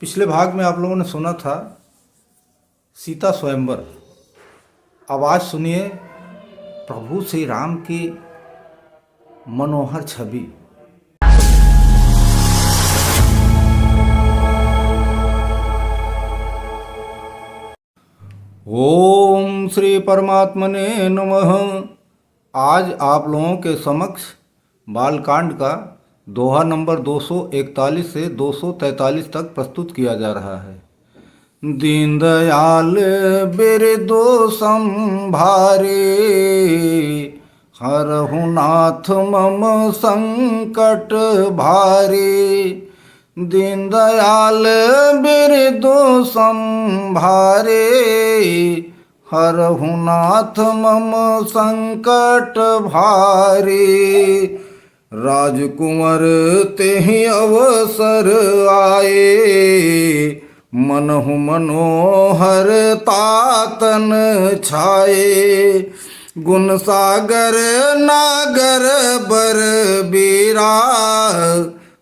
पिछले भाग में आप लोगों ने सुना था सीता स्वयंवर। अब आज सुनिए प्रभु श्री राम की मनोहर छवि। ओम श्री परमात्मने नमः। आज आप लोगों के समक्ष बालकांड का दोहा नंबर 241 से 243 तक प्रस्तुत किया जा रहा है। दीनदयाल बिरदो संभारे, हरहु नाथ मम संकट भारे। दीनदयाल बिरदो संभारे, हरहु नाथ मम संकट भारे। राजकुंवर तेहि अवसर आए, मनहु मनोहर तातन छाए। गुण सागर नागर बर बीरा,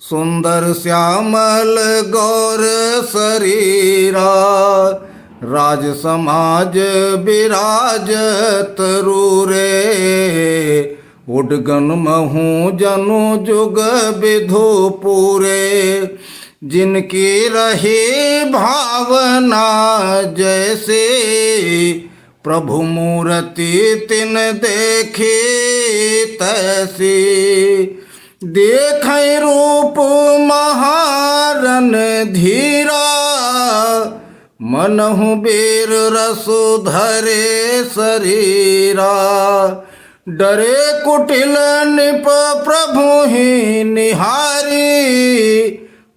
सुंदर श्यामल गौर शरीरा। राज समाज विराजत रूरे, उडगन महु जनु जुग विधु पूरे। जिनकी रही भावना जैसे, प्रभु मूर्ति तिन देखी तैसी। देखै रूप महारन धीरा, मनहु वीर रसु धरे शरीरा। डरे कुटिल निप प्रभु ही निहारी,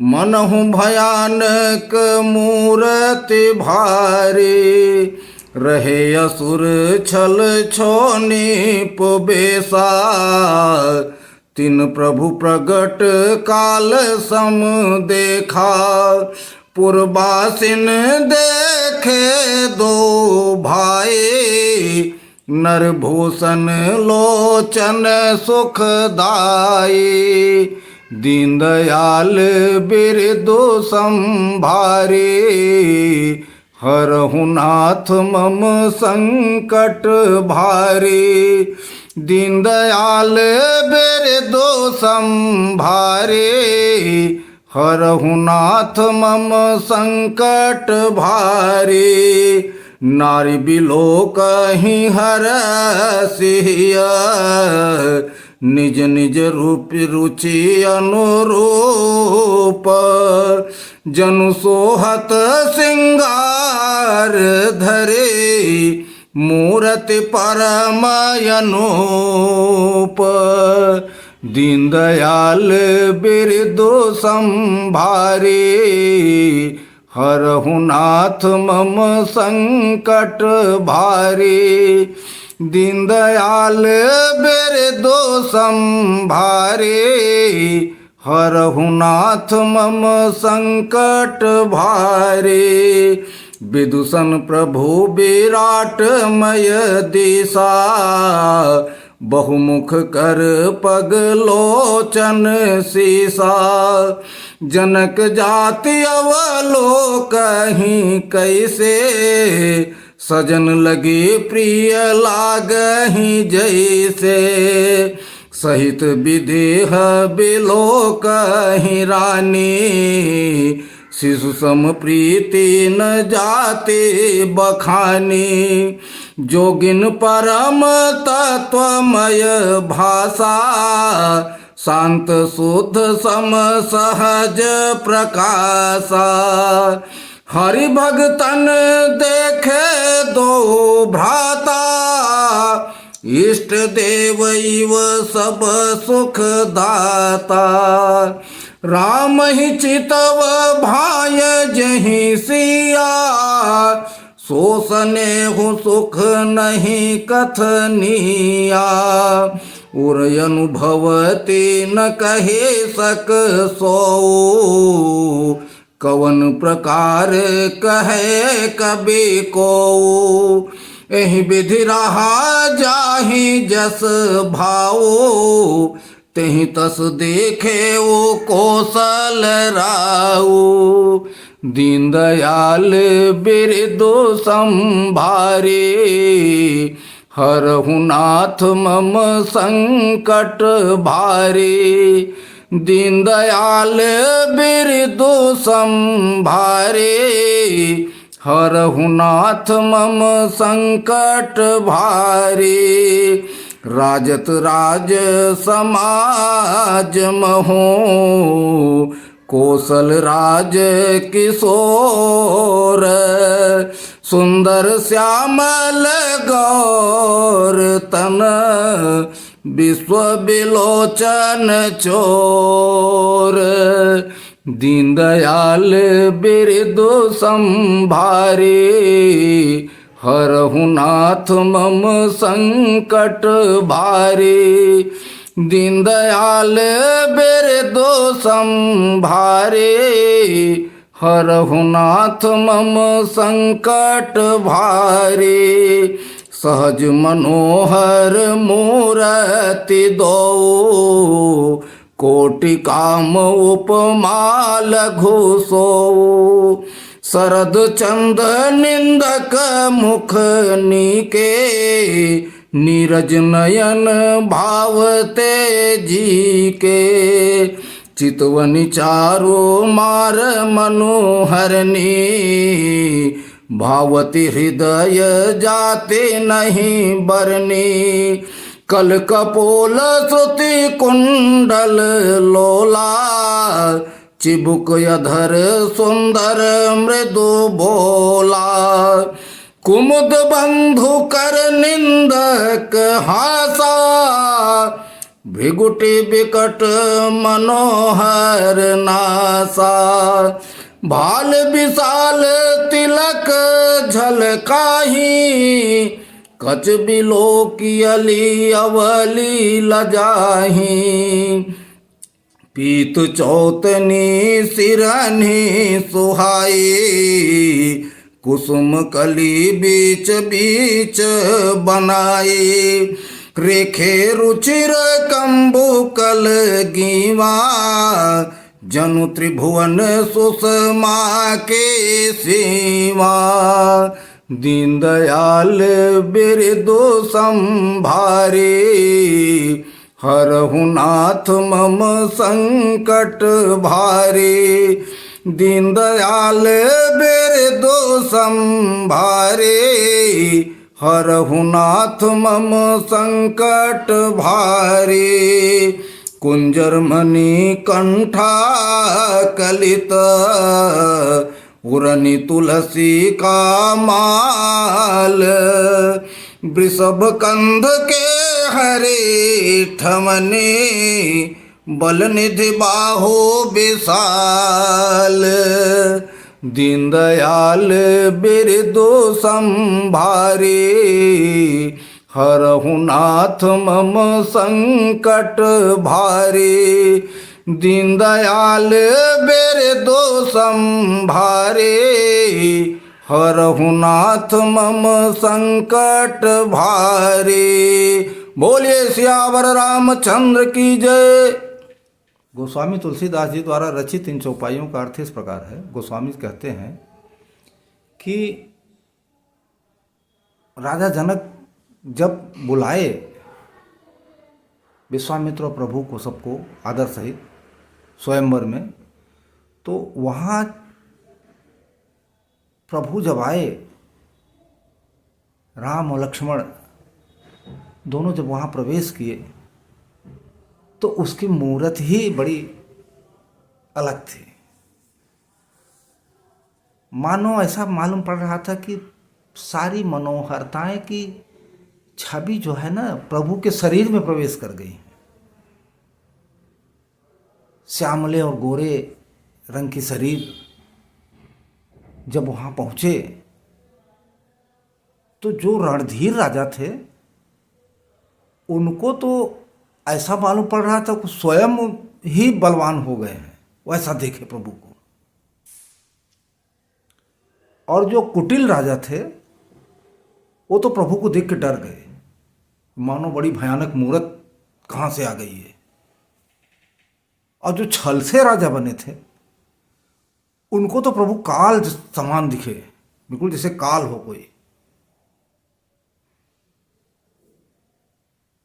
मनहु भयानक मूरति भारी। रहे असुर छल छोनिप बेसा, तिन प्रभु प्रगट काल सम देखा। पुरबासिन देखे दो भाई, नरभूषण लोचन सुखदाई। दीनदयाल बिरदो संभारे, हरहु नाथ मम संकट भारे। दीनदयाल बिरदो संभारे, हरहु नाथ मम संकट भारे। नारी बिलो कहीं हरसिया, निज निज रूप रुचि अनुरूप। जनु सोहत सिंगार धरे, मूरति परम अनूप। दीनदयाल बिरदो संभारे, हरहु नाथ मम संकट भारे। दीनदयाल बिरदो संभारे, हरहु नाथ मम संकट भारे। विदूषण प्रभु विराटमय दिशा, बहुमुख कर पग लोचन सीसा। जनक जाति अवलोकहि कैसे, सजन लगे प्रिय लागहि जैसे। सहित विदेह बिलोकहि रानी, शिशु सम प्रीति न जाते बखानी। जोगिन परम तत्वमय भाषा, शांत शुद्ध सम सहज प्रकाशा। हरि भगतन देखे दो भ्राता, इष्ट देव इव सब सुख दाता। राम ही चितव भाय जहि सिया, सो स्नेहु सुख नहीं कथनिया। उर अनुभवते न कहे सक सो, कवन प्रकार कहे कबि को। एहि विधि रहा जाहि जस भाओ, तेहि तस देखे ओ कौशल राऊ। दीनदयाल बिरदो संभारे, हरहु नाथ मम संकट भारे। दीनदयाल बिरदो संभारे, हरहु नाथ मम संकट भारे। राजत राज समाज महो, कौशल राज किशोर। सुंदर श्यामल गौर तन, विश्व विलोचन चोर। दीनदयाल बिरदो संभारे, हरहु नाथ मम संकट भारे। दीनदयाल बिरदो संभारे, हरहु नाथ मम संकट भारे। सहज मनोहर मूरति दो, कोटि काम उपमा लघु सो। शरद चंद निंदक मुख नीके, नीरज नयन भावते जी के। चितवनी चारो मार मनोहरनी, भावती हृदय जाते नहीं बरनी। कल कपोल श्रुति कुंडल लोला, चिबुक अधर सुंदर मृदु बोला। कुमुद बंधु कर निंदक हासा, भृगुटि विकट मनोहर नासा। भाल विशाल तिलक झलकाही, कच बिलोकियली अवली लजाही। पीत चौतनी सिरनी सुहाई, कुसुम कली बीच बीच बनाई। रेखे रुचिर कंबुकल गीवा, जनु त्रिभुवन सुषमा के सीवा। दीनदयाल बिरदो संभारे, हरहु नाथ मम संकट भारे। दीनदयाल बिरदो संभारे, हरहु नाथ मम संकट भारे। कुंजर मणि कंठा कलित, उरनी तुलसी का माल। वृषभ कंध के हरे ठमने, बल निधि बाहो विशाल। दीनदयाल बिरदो संभारे, हरहु नाथ मम संकट भारे। दीनदयाल बिरदो संभारे, हरहु नाथ मम संकट भारे। बोलिए सियावर रामचंद्र की जय। गोस्वामी तुलसीदास जी द्वारा रचित इन चौपाइयों का अर्थ इस प्रकार है। गोस्वामी कहते हैं कि राजा जनक जब बुलाए विश्वामित्र प्रभु को, सबको आदर सहित स्वयंवर में, तो वहाँ प्रभु जब आए, राम और लक्ष्मण दोनों जब वहाँ प्रवेश किए, तो उसकी मूरत ही बड़ी अलग थी। मानो ऐसा मालूम पड़ रहा था कि सारी मनोहरताएं की छवि जो है ना, प्रभु के शरीर में प्रवेश कर गई। श्यामले और गोरे रंग की शरीर जब वहाँ पहुँचे, तो जो रणधीर राजा थे उनको तो ऐसा मालूम पड़ रहा था कि स्वयं ही बलवान हो गए हैं, वैसा देखे प्रभु को। और जो कुटिल राजा थे वो तो प्रभु को देख के डर गए, मानो बड़ी भयानक मूरत कहाँ से आ गई है। और जो छल से राजा बने थे उनको तो प्रभु काल समान दिखे, बिल्कुल जैसे काल हो कोई।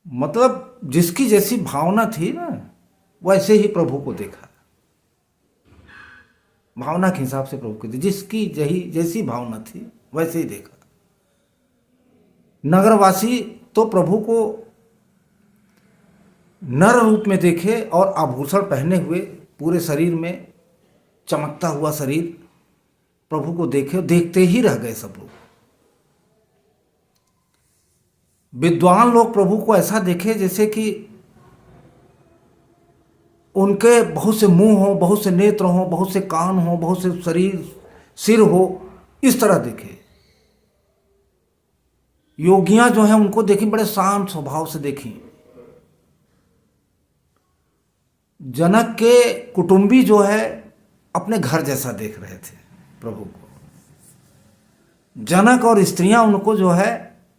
मतलब जिसकी जैसी भावना थी ना, वैसे ही प्रभु को देखा। भावना के हिसाब से प्रभु को देखा, जिसकी जैसी भावना थी वैसे ही देखा। नगरवासी तो प्रभु को नर रूप में देखे और आभूषण पहने हुए, पूरे शरीर में चमकता हुआ शरीर, प्रभु को देखे, देखते ही रह गए सब लोग। विद्वान लोग प्रभु को ऐसा देखे जैसे कि उनके बहुत से मुंह हो, बहुत से नेत्र हो, बहुत से कान हो, बहुत से सिर हो, इस तरह देखे। योगियां जो हैं उनको देखी बड़े शांत स्वभाव से देखी। जनक के कुटुंबी जो है अपने घर जैसा देख रहे थे प्रभु को। जनक और स्त्रियां उनको जो है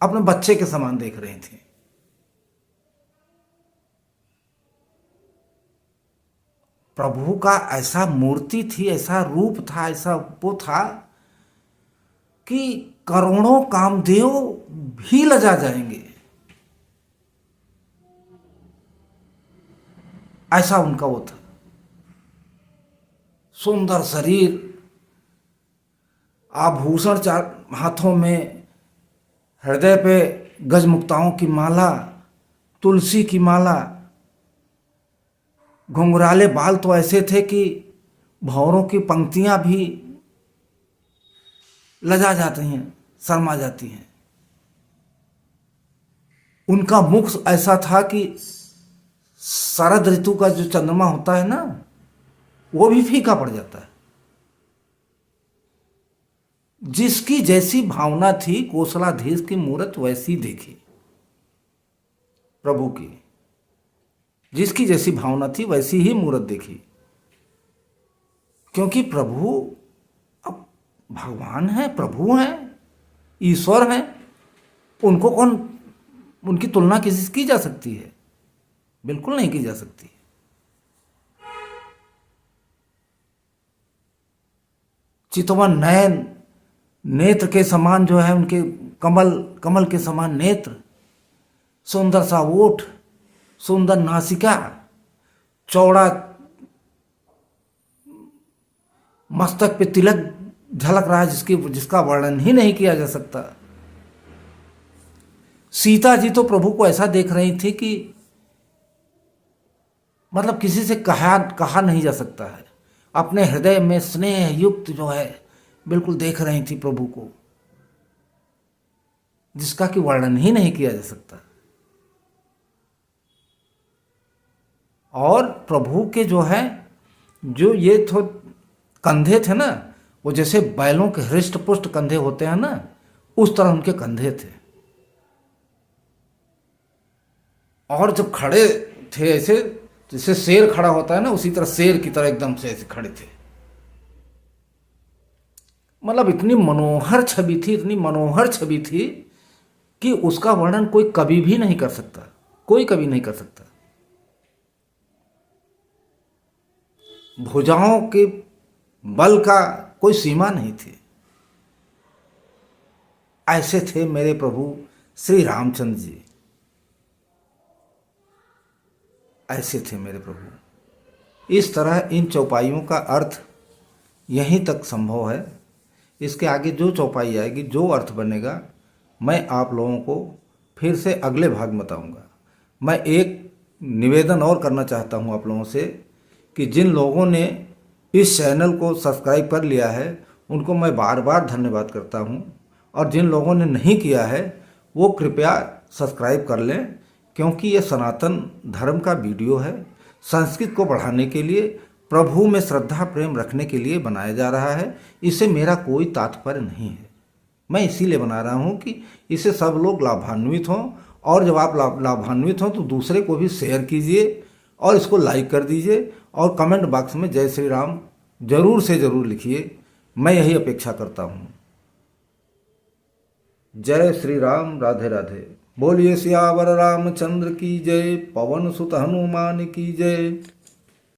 अपने बच्चे के समान देख रही थी। प्रभु का ऐसा मूर्ति थी, ऐसा रूप था, ऐसा वो था कि करोड़ों कामदेव भी लजा जाएंगे, ऐसा उनका वो था। सुंदर शरीर, आभूषण चार हाथों में, हृदय पे गजमुक्ताओं की माला, तुलसी की माला, घुंघराले बाल तो ऐसे थे कि भंवरों की पंक्तियां भी लजा जाती हैं, शर्मा जाती हैं। उनका मुख ऐसा था कि शरद ऋतु का जो चंद्रमा होता है ना, वो भी फीका पड़ जाता है। जिसकी जैसी भावना थी, कोसलाधीश की मूरत वैसी देखी प्रभु की। जिसकी जैसी भावना थी वैसी ही मूरत देखी, क्योंकि प्रभु अब भगवान है, प्रभु हैं, ईश्वर हैं। उनको कौन, उनकी तुलना किसी से की जा सकती है? बिल्कुल नहीं की जा सकती। चितवन नयन, नेत्र के समान जो है उनके, कमल के समान नेत्र, सुंदर सा ओठ, सुंदर नासिका, चौड़ा मस्तक पे तिलक झलक रहा है जिसका वर्णन ही नहीं किया जा सकता। सीता जी तो प्रभु को ऐसा देख रही थी कि मतलब किसी से कहा नहीं जा सकता है। अपने हृदय में स्नेह युक्त जो है बिल्कुल देख रही थी प्रभु को, जिसका कि वर्णन ही नहीं किया जा सकता। और प्रभु के जो है, जो ये तो कंधे थे ना, वो जैसे बैलों के हृष्ट पुष्ट कंधे होते हैं ना, उस तरह उनके कंधे थे। और जब खड़े थे ऐसे, जैसे शेर खड़ा होता है ना, उसी तरह शेर की तरह एकदम से ऐसे खड़े थे। मतलब इतनी मनोहर छवि थी, इतनी मनोहर छवि थी कि उसका वर्णन कोई कभी भी नहीं कर सकता, कोई कभी नहीं कर सकता। भुजाओं के बल का कोई सीमा नहीं थी। ऐसे थे मेरे प्रभु श्री रामचंद्र जी, ऐसे थे मेरे प्रभु। इस तरह इन चौपाइयों का अर्थ यहीं तक संभव है। इसके आगे जो चौपाई आएगी, जो अर्थ बनेगा, मैं आप लोगों को फिर से अगले भाग में बताऊंगा। मैं एक निवेदन और करना चाहता हूं आप लोगों से कि जिन लोगों ने इस चैनल को सब्सक्राइब कर लिया है उनको मैं बार बार धन्यवाद करता हूं, और जिन लोगों ने नहीं किया है वो कृपया सब्सक्राइब कर लें, क्योंकि ये सनातन धर्म का वीडियो है। संस्कृत को बढ़ाने के लिए, प्रभु में श्रद्धा प्रेम रखने के लिए बनाया जा रहा है। इससे मेरा कोई तात्पर्य नहीं है। मैं इसीलिए बना रहा हूँ कि इससे सब लोग लाभान्वित हों, और जब आप लाभान्वित हों तो दूसरे को भी शेयर कीजिए और इसको लाइक कर दीजिए, और कमेंट बॉक्स में जय श्री राम जरूर से जरूर लिखिए। मैं यही अपेक्षा करता हूँ। जय श्री राम, राधे राधे। बोलिए सियावर रामचंद्र की जय, पवन सुत हनुमान की जय।